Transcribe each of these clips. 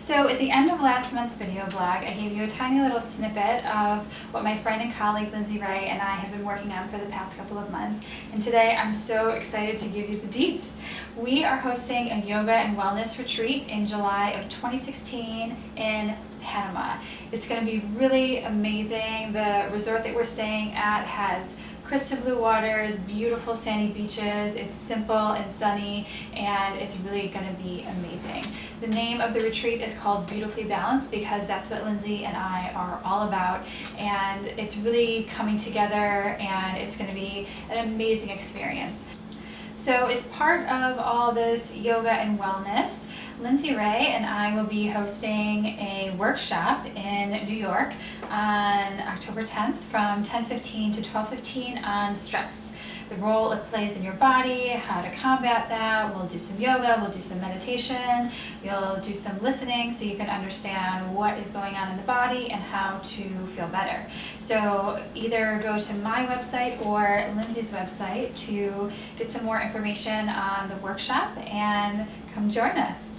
So at the end of last month's video blog, I gave you a tiny little snippet of what my friend and colleague Lindsay Ray and I have been working on for the past couple of months. And today I'm so excited to give you the deets. We are hosting a yoga and wellness retreat in July of 2016 in Panama. It's going to be really amazing. The resort that we're staying at has crystal blue waters, beautiful sandy beaches. It's simple and sunny, and it's really going to be amazing. The name of the retreat is called Beautifully Balanced because that's what Lindsay and I are all about, and it's really coming together, and it's going to be an amazing experience. So as part of all this yoga and wellness, Lindsay Ray and I will be hosting a workshop in New York on October 10th from 10:15 to 12:15 on stress, the role it plays in your body, how to combat that. We'll do some yoga, we'll do some meditation, you'll do some listening so you can understand what is going on in the body and how to feel better. So either go to my website or Lindsay's website to get some more information on the workshop and come join us.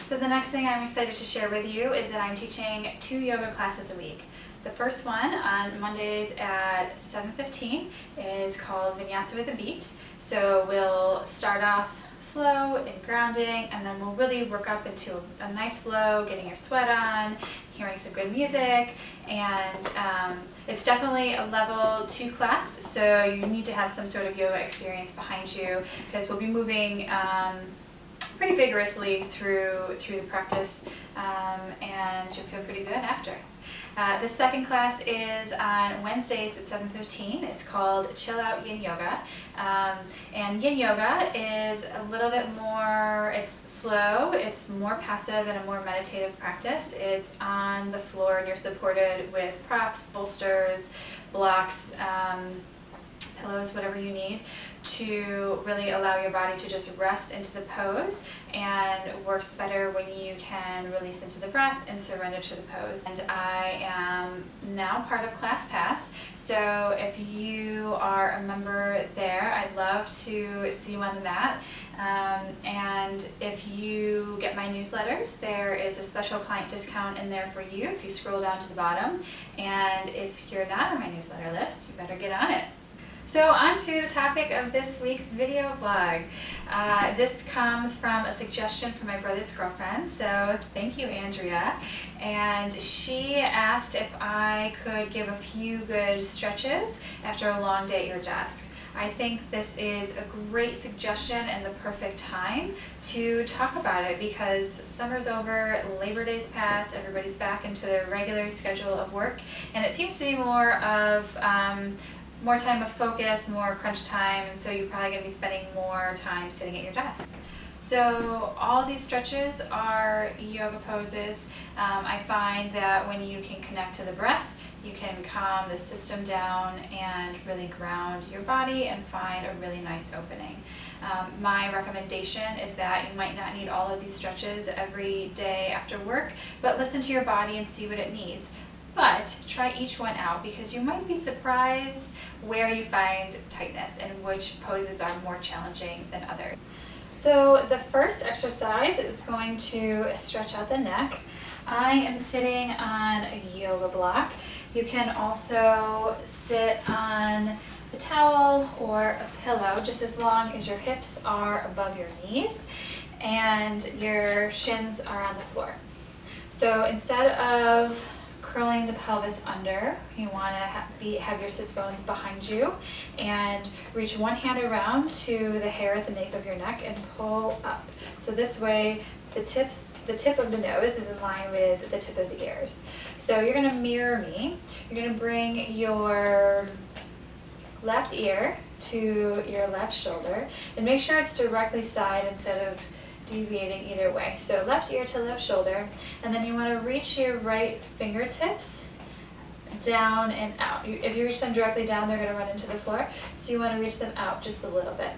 So the next thing I'm excited to share with you is that I'm teaching 2 yoga classes a week. The first one on Mondays at 7:15 is called Vinyasa with a Beat. So we'll start off slow and grounding, and then we'll really work up into a nice flow, getting your sweat on, hearing some good music, and it's definitely a level 2 class, so you need to have some sort of yoga experience behind you because we'll be moving pretty vigorously through the practice, and you'll feel pretty good after. The second class is on Wednesdays at 7:15. It's called Chill Out Yin Yoga. And Yin Yoga is a little bit more, it's slow, it's more passive and a more meditative practice. It's on the floor and you're supported with props, bolsters, blocks, pillows, whatever you need to really allow your body to just rest into the pose, and works better when you can release into the breath and surrender to the pose. And I am now part of ClassPass, so if you are a member there, I'd love to see you on the mat. And if you get my newsletters, there is a special client discount in there for you if you scroll down to the bottom. And if you're not on my newsletter list, you better get on it. So on to the topic of this week's video blog. This comes from a suggestion from my brother's girlfriend, so thank you, Andrea. And she asked if I could give a few good stretches after a long day at your desk. I think this is a great suggestion and the perfect time to talk about it because summer's over, Labor Day's passed, everybody's back into their regular schedule of work, and it seems to be more time of focus, more crunch time, and so you're probably going to be spending more time sitting at your desk. So all these stretches are yoga poses. I find that when you can connect to the breath, you can calm the system down and really ground your body and find a really nice opening. My recommendation is that you might not need all of these stretches every day after work, but listen to your body and see what it needs. But try each one out because you might be surprised where you find tightness and which poses are more challenging than others. So the first exercise is going to stretch out the neck. I am sitting on a yoga block. You can also sit on a towel or a pillow just as long as your hips are above your knees and your shins are on the floor. So instead of curling the pelvis under, you want to have your sits bones behind you and reach one hand around to the hair at the nape of your neck and pull up. So this way the tip of the nose is in line with the tip of the ears. So you're going to mirror me. You're going to bring your left ear to your left shoulder and make sure it's directly side instead of deviating either way. So left ear to left shoulder, and then you want to reach your right fingertips down and out. If you reach them directly down, they're going to run into the floor, so you want to reach them out just a little bit.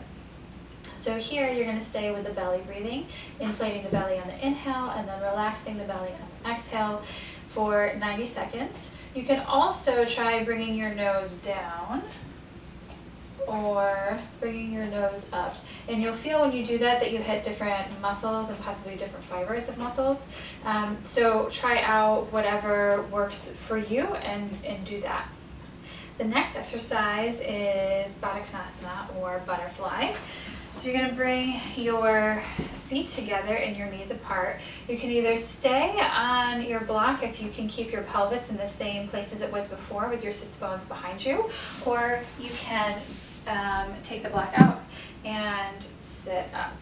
So here you're going to stay with the belly breathing, inflating the belly on the inhale and then relaxing the belly on the exhale for 90 seconds. You can also try bringing your nose down or bringing your nose up. And you'll feel when you do that that you hit different muscles and possibly different fibers of muscles. So try out whatever works for you and do that. The next exercise is Baddha Konasana, or butterfly. So you're going to bring your feet together and your knees apart. You can either stay on your block if you can keep your pelvis in the same place as it was before with your sits bones behind you, or you can take the block out and sit up.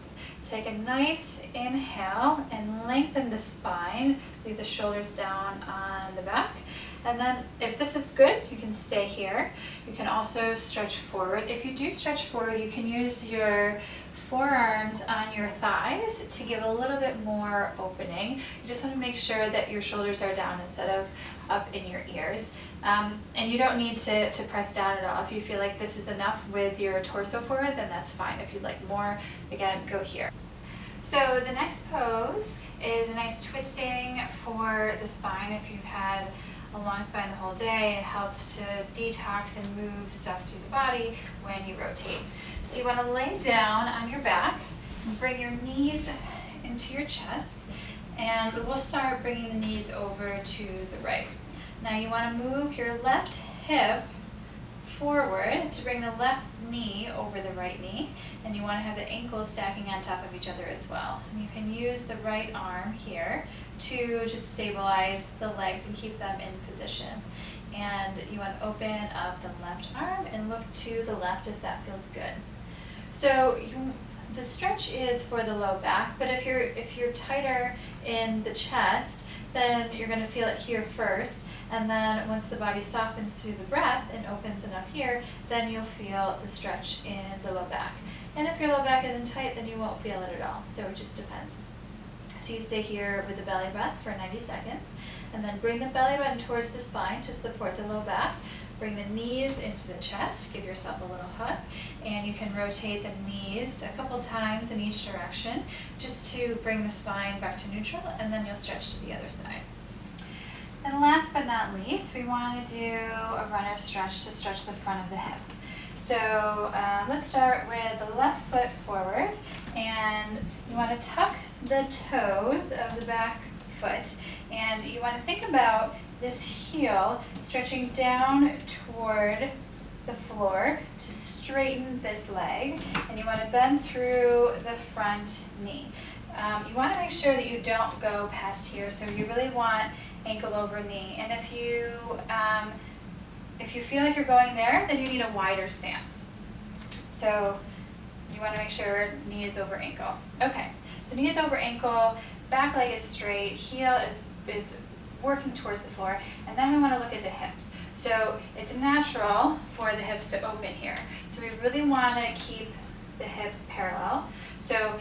Take a nice inhale and lengthen the spine. Leave the shoulders down on the back. And then if this is good, you can stay here. You can also stretch forward. If you do stretch forward, you can use your forearms on your thighs to give a little bit more opening. You just want to make sure that your shoulders are down instead of up in your ears. And you don't need to press down at all. If you feel like this is enough with your torso forward, then that's fine. If you'd like more, again, go here. So the next pose is a nice twisting for the spine. If you've had a long spine the whole day, it helps to detox and move stuff through the body when you rotate. So you want to lay down on your back and bring your knees into your chest, and we'll start bringing the knees over to the right. Now you want to move your left hip forward to bring the left knee over the right knee, and you want to have the ankles stacking on top of each other as well. And you can use the right arm here to just stabilize the legs and keep them in position. And you want to open up the left arm and look to the left if that feels good. So the stretch is for the low back, but if you're tighter in the chest, then you're going to feel it here first. And then once the body softens through the breath and opens enough here, then you'll feel the stretch in the low back. And if your low back isn't tight, then you won't feel it at all. So it just depends. So you stay here with the belly breath for 90 seconds. And then bring the belly button towards the spine to support the low back. Bring the knees into the chest. Give yourself a little hug. And you can rotate the knees a couple times in each direction just to bring the spine back to neutral. And then you'll stretch to the other side. And last but not least, we want to do a runner stretch to stretch the front of the hip. So let's start with the left foot forward, and you want to tuck the toes of the back foot, and you want to think about this heel stretching down toward the floor to straighten this leg, and you want to bend through the front knee. You want to make sure that you don't go past here, so you really want ankle over knee. And if you feel like you're going there, then you need a wider stance. So you want to make sure knee is over ankle. Okay, so knee is over ankle, back leg is straight, heel is working towards the floor, and then we want to look at the hips. So it's natural for the hips to open here. So we really want to keep the hips parallel. So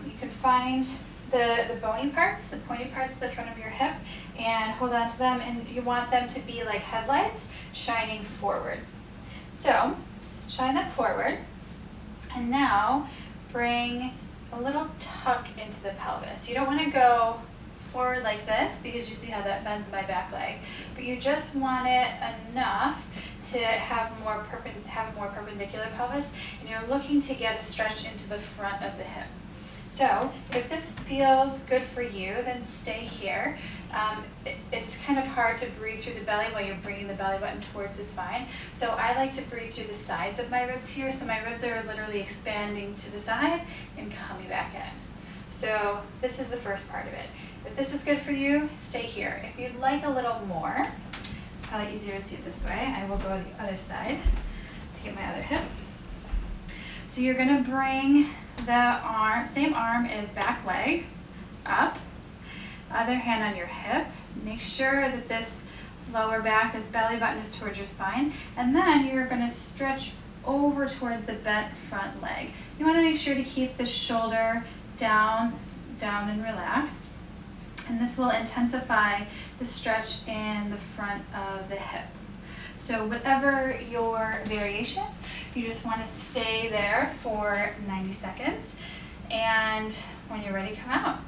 you can find the bony parts, the pointy parts at the front of your hip, and hold on to them, and you want them to be like headlights shining forward. So shine them forward, and now bring a little tuck into the pelvis. You don't want to go forward like this because you see how that bends my back leg, but you just want it enough to have a more perpendicular pelvis, and you're looking to get a stretch into the front of the hip. So if this feels good for you, then stay here. It's kind of hard to breathe through the belly while you're bringing the belly button towards the spine. So I like to breathe through the sides of my ribs here. So my ribs are literally expanding to the side and coming back in. So this is the first part of it. If this is good for you, stay here. If you'd like a little more, it's probably easier to see it this way. I will go to the other side to get my other hip. So you're going to bring the same arm as back leg up, other hand on your hip. Make sure that this lower back, this belly button is towards your spine, and then you're going to stretch over towards the bent front leg. You want to make sure to keep the shoulder down and relaxed, and this will intensify the stretch in the front of the hip. So whatever your variation, you just want to stay there for 90 seconds, and when you're ready, come out.